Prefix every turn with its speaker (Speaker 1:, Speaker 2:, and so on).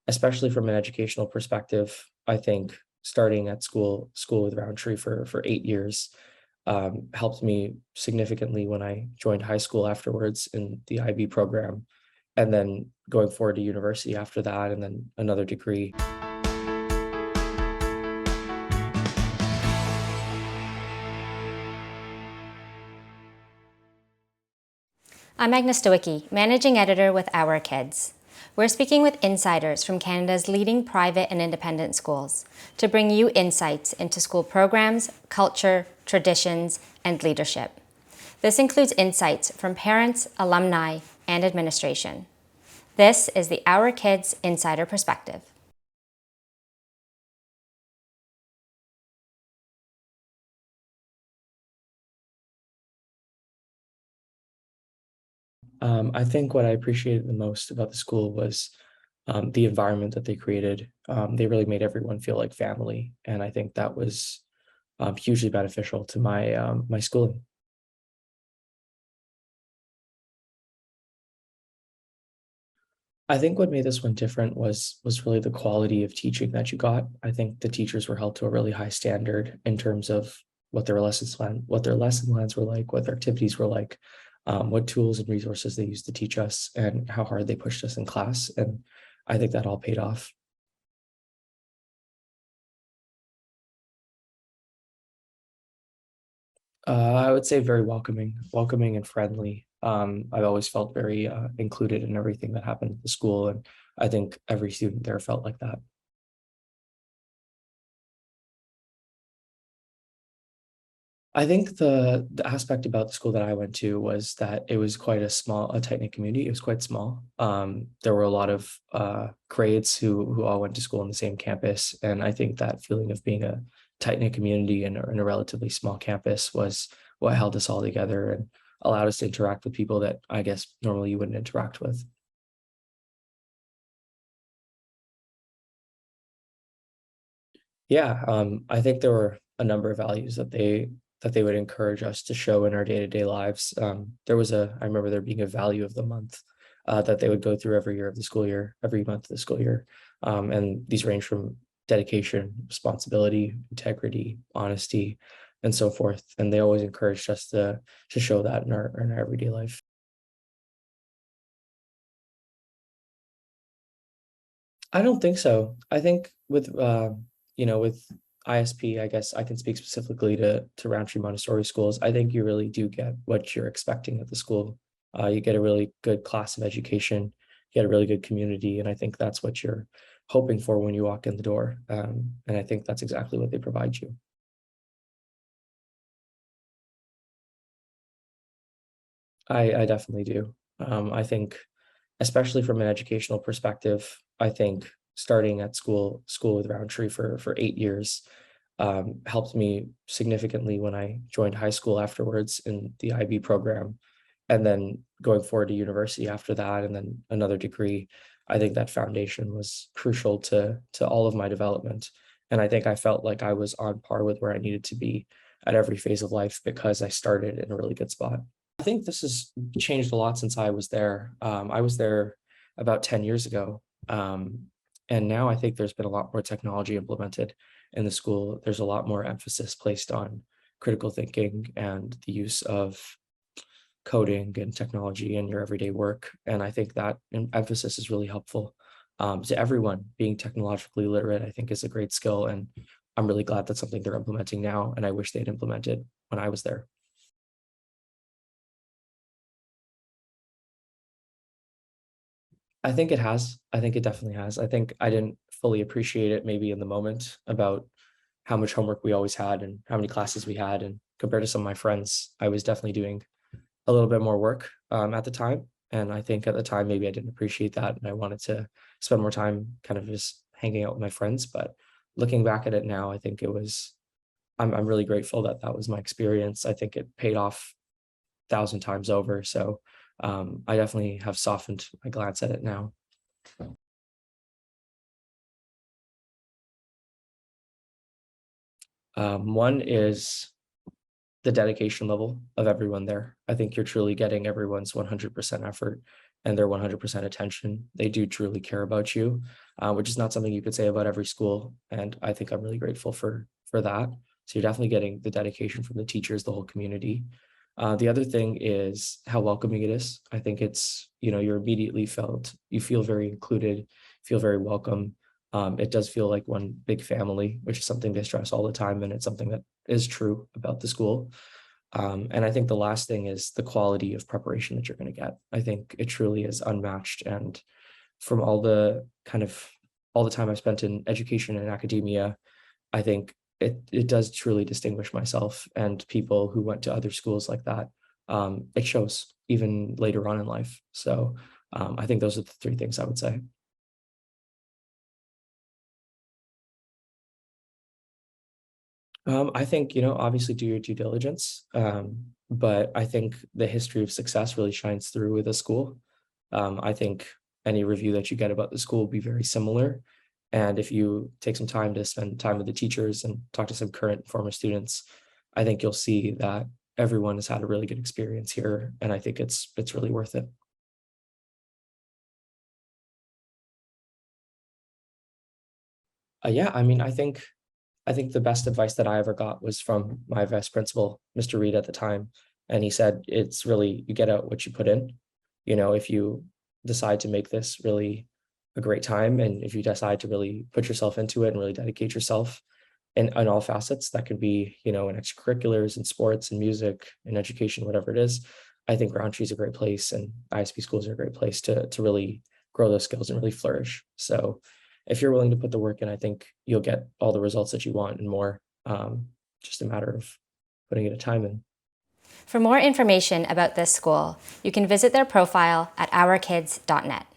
Speaker 1: especially from an educational perspective. I think starting at school with Rowntree for 8 years helped me significantly when I joined high school afterwards in the IB program, and then going forward to university after that, and then another degree.
Speaker 2: I'm Agnes Stowicki, Managing Editor with Our Kids. We're speaking with insiders from Canada's leading private and independent schools to bring you insights into school programs, culture, traditions, and leadership. This includes insights from parents, alumni, and administration. This is the Our Kids Insider Perspective.
Speaker 1: I think what I appreciated the most about the school was the environment that they created. They really made everyone feel like family, and I think that was hugely beneficial to my schooling. I think what made this one different was really the quality of teaching that you got. I think the teachers were held to a really high standard in terms of what their lesson plans were like, what their activities were like, what tools and resources they used to teach us, and how hard they pushed us in class. And I think that all paid off. I would say very welcoming and friendly. I've always felt very included in everything that happened at the school, and I think every student there felt like that. I think the aspect about the school that I went to was that it was quite a tight-knit community. It was quite small. There were a lot of grades who all went to school on the same campus, and I think that feeling of being a tight-knit community in a relatively small campus was what held us all together and allowed us to interact with people that I guess normally you wouldn't interact with. Yeah, I think there were a number of values that they would encourage us to show in our day-to-day lives. I remember there being a value of the month that they would go through every month of the school year. And these range from dedication, responsibility, integrity, honesty, and so forth. And they always encouraged us to show that in our everyday life. I don't think so. I think with ISP, I guess I can speak specifically to Rowntree Montessori Schools. I think you really do get what you're expecting at the school. You get a really good class of education, you get a really good community, and I think that's what you're hoping for when you walk in the door. And I think that's exactly what they provide you. I definitely do. I think, especially from an educational perspective, I think starting at school with Rowntree for 8 years helped me significantly when I joined high school afterwards in the IB program, and then going forward to university after that, and then another degree. I think that foundation was crucial to all of my development, and I think I felt like I was on par with where I needed to be at every phase of life because I started in a really good spot. I think this has changed a lot since I was there. I was there about 10 years ago. And now I think there's been a lot more technology implemented in the school. There's a lot more emphasis placed on critical thinking and the use of coding and technology in your everyday work. And I think that emphasis is really helpful to everyone. Being technologically literate, I think, is a great skill. And I'm really glad that's something they're implementing now. And I wish they'd implemented when I was there. I think it has. I think it definitely has. I think I didn't fully appreciate it maybe in the moment about how much homework we always had and how many classes we had. And compared to some of my friends, I was definitely doing a little bit more work at the time. And I think at the time, maybe I didn't appreciate that. And I wanted to spend more time kind of just hanging out with my friends. But looking back at it now, I think I'm really grateful that that was my experience. I think it paid off 1,000 times over. So I definitely have softened my glance at it now. One is the dedication level of everyone there. I think you're truly getting everyone's 100% effort and their 100% attention. They do truly care about you, which is not something you could say about every school. And I think I'm really grateful for that. So you're definitely getting the dedication from the teachers, the whole community. The other thing is how welcoming it is. I think it's, you're immediately you feel very included, feel very welcome. It does feel like one big family, which is something they stress all the time. And it's something that is true about the school. And I think the last thing is the quality of preparation that you're going to get. I think it truly is unmatched. And from all the time I've spent in education and academia, I think it does truly distinguish myself and people who went to other schools like that. It shows even later on in life. So I think those are the three things I would say. I think, obviously do your due diligence. But I think the history of success really shines through with a school. I think any review that you get about the school will be very similar. And if you take some time to spend time with the teachers and talk to some current and former students, I think you'll see that everyone has had a really good experience here. And I think it's really worth it. Yeah, I mean, I think the best advice that I ever got was from my vice principal, Mr. Reed at the time. And he said, it's really, you get out what you put in. If you decide to make this really a great time, and if you decide to really put yourself into it and really dedicate yourself in all facets, that could be, in extracurriculars and sports and music and education, whatever it is. I think Roundtree is a great place and ISP schools are a great place to really grow those skills and really flourish. So if you're willing to put the work in, I think you'll get all the results that you want and more. Just a matter of putting it a time in.
Speaker 2: For more information about this school, you can visit their profile at ourkids.net.